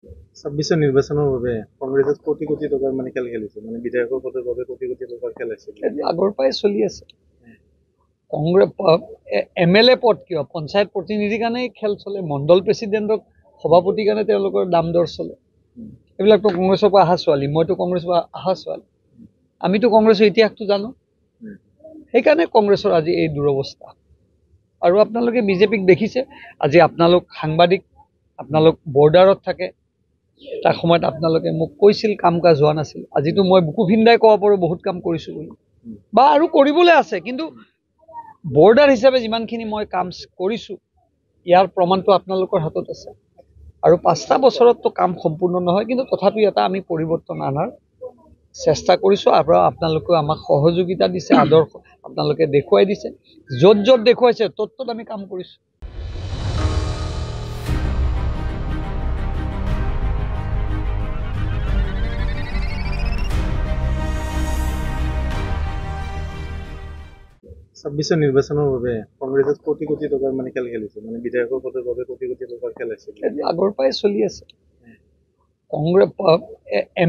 26 নিৰ্বাচনৰ বাবে কংগ্ৰেছত কোটি কোটি টকাৰ খেল খেলিছে বিধায়কৰ পদৰ বাবে কোটি কোটি টকাৰ খেল আছে। আগৰ পৰাই চলি আছে। কংগ্ৰেছ MLA পদ কিয় পঞ্চায়ত প্ৰতিনিধিৰ কাৰণেই খেল চলে, মণ্ডল প্ৰেচিডেণ্টক সভাপতিৰ কাৰণে তেওঁলোকৰ দাম দৰ চলে। এইবিলাকতো কংগ্ৰেছৰ পৰা অহা ছোৱালী, মইতো কংগ্ৰেছৰ পৰা অহা ছোৱালী, আমিতো কংগ্ৰেছৰ ইতিহাসটো জানো। সেইকাৰণে কংগ্ৰেছৰ আজি এই দুৰৱস্থা। আৰু আপোনালোকে বিজেপিক দেখিছে, আজি আপোনালোক সাংবাদিক, আপোনালোক বৰ্ডাৰত থাকে, এটা সময়ত আপোনালোকে মোক কৈছিল কাম কাজ হোৱা নাছিল। আজিতো মই বুকু ভিন্দাই ক'ব পাৰোঁ বহুত কাম কৰিছোঁ বুলি, বা আৰু কৰিবলৈ আছে। কিন্তু বৰ্ডাৰ হিচাপে যিমানখিনি মই কাম কৰিছোঁ, ইয়াৰ প্ৰমাণটো আপোনালোকৰ হাতত আছে। আৰু 5টা বছৰততো কাম সম্পূৰ্ণ নহয়, কিন্তু তথাপিও এটা আমি পৰিৱৰ্তন আনাৰ চেষ্টা কৰিছোঁ। আৰু আপোনালোকেও আমাক সহযোগিতা দিছে, আদৰ্শ আপোনালোকে দেখুৱাই দিছে। য'ত য'ত দেখুৱাইছে ত'ত ত'ত আমি কাম কৰিছোঁ। ছাব্বিছৰ নিৰ্বাচনৰ বাবে কংগ্ৰেছত কোটি কোটি টকাৰ খেল খেলিছে বিধায়কৰ পদৰ বাবে কোটি কোটি টকাৰ খেল আছে। আগৰ পৰাই চলি আছে। কংগ্ৰেছ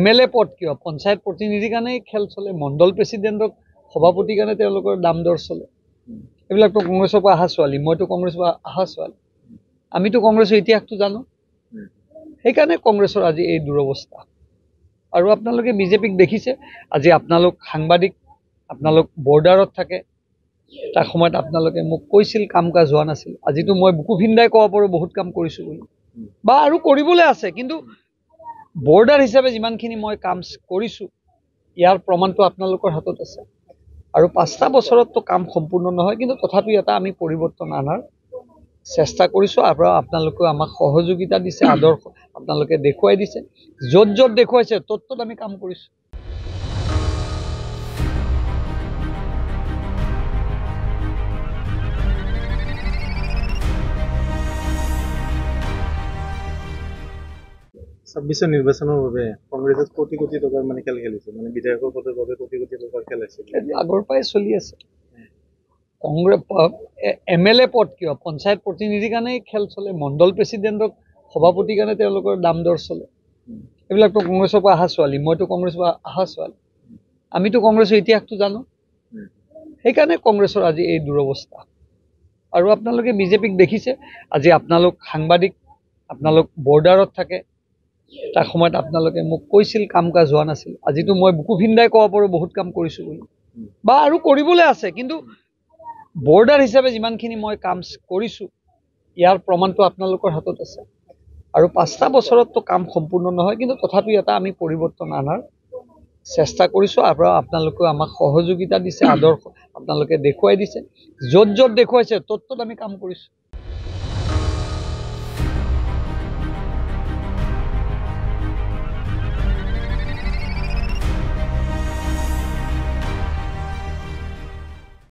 MLA পদ কিয় পঞ্চায়ত প্ৰতিনিধিৰ কাৰণেই খেল চলে, মণ্ডল প্ৰেচিডেণ্টক সভাপতিৰ কাৰণে তেওঁলোকৰ দাম দৰ চলে। এইবিলাকতো কংগ্ৰেছৰ পৰা অহা ছোৱালী, মইতো কংগ্ৰেছৰ পৰা অহা ছোৱালী, আমিতো কংগ্ৰেছৰ ইতিহাসটো জানো। সেইকাৰণে কংগ্ৰেছৰ আজি এই দুৰৱস্থা। আৰু আপোনালোকে বিজেপিক দেখিছে, আজি আপোনালোক সাংবাদিক, আপোনালোক বৰ্ডাৰত থাকে, এটা সময়ত আপোনালোকে মোক কৈছিল কাম কাজ হোৱা নাছিল। আজিতো মই বুকু ভিন্দাই ক'ব পাৰোঁ বহুত কাম কৰিছোঁ বুলি, বা আৰু কৰিবলৈ আছে। কিন্তু বৰ্ডাৰ হিচাপে যিমানখিনি মই কাম কৰিছোঁ, ইয়াৰ প্ৰমাণটো আপোনালোকৰ হাতত আছে। আৰু 5টা বছৰততো কাম সম্পূৰ্ণ নহয়, কিন্তু তথাপিও এটা আমি পৰিৱৰ্তন আনাৰ চেষ্টা কৰিছোঁ। আৰু আপোনালোকেও আমাক সহযোগিতা দিছে, আদৰ্শ আপোনালোকে দেখুৱাই দিছে। য'ত য'ত দেখুৱাইছে ত'ত ত'ত আমি কাম কৰিছোঁ। ছাব্বিছৰ নিৰ্বাচনৰ বাবে কংগ্ৰেছত কোটি কোটি টকাৰ খেল খেলিছে বিধায়কৰ পদৰ বাবে কোটি কোটি টকাৰ খেল আছে। আগৰ পৰাই চলি আছে। কংগ্ৰেছ MLA পদ কিয় পঞ্চায়ত প্ৰতিনিধিৰ কাৰণেই খেল চলে, মণ্ডল প্ৰেচিডেণ্টক সভাপতিৰ কাৰণে তেওঁলোকৰ দাম দৰ চলে। এইবিলাকতো কংগ্ৰেছৰ পৰা অহা ছোৱালী, মইতো কংগ্ৰেছৰ পৰা অহা ছোৱালী, আমিতো কংগ্ৰেছৰ ইতিহাসটো জানো। সেইকাৰণে কংগ্ৰেছৰ আজি এই দুৰৱস্থা। আৰু আপোনালোকে বিজেপিক দেখিছে, আজি আপোনালোক সাংবাদিক, আপোনালোক বৰ্ডাৰত থাকে, এটা সময়ত আপোনালোকে মোক কৈছিল কাম কাজ হোৱা নাছিল। আজিতো মই বুকু ভিন্দাই ক'ব পাৰোঁ বহুত কাম কৰিছোঁ বুলি, বা আৰু কৰিবলৈ আছে। কিন্তু বৰ্ডাৰ হিচাপে যিমানখিনি মই কাম কৰিছোঁ, ইয়াৰ প্ৰমাণটো আপোনালোকৰ হাতত আছে। আৰু 5টা বছৰততো কাম সম্পূৰ্ণ নহয়, কিন্তু তথাপিও এটা আমি পৰিৱৰ্তন আনাৰ চেষ্টা কৰিছোঁ। আৰু আপোনালোকেও আমাক সহযোগিতা দিছে, আদৰ্শ আপোনালোকে দেখুৱাই দিছে। য'ত য'ত দেখুৱাইছে ত'ত ত'ত আমি কাম কৰিছোঁ।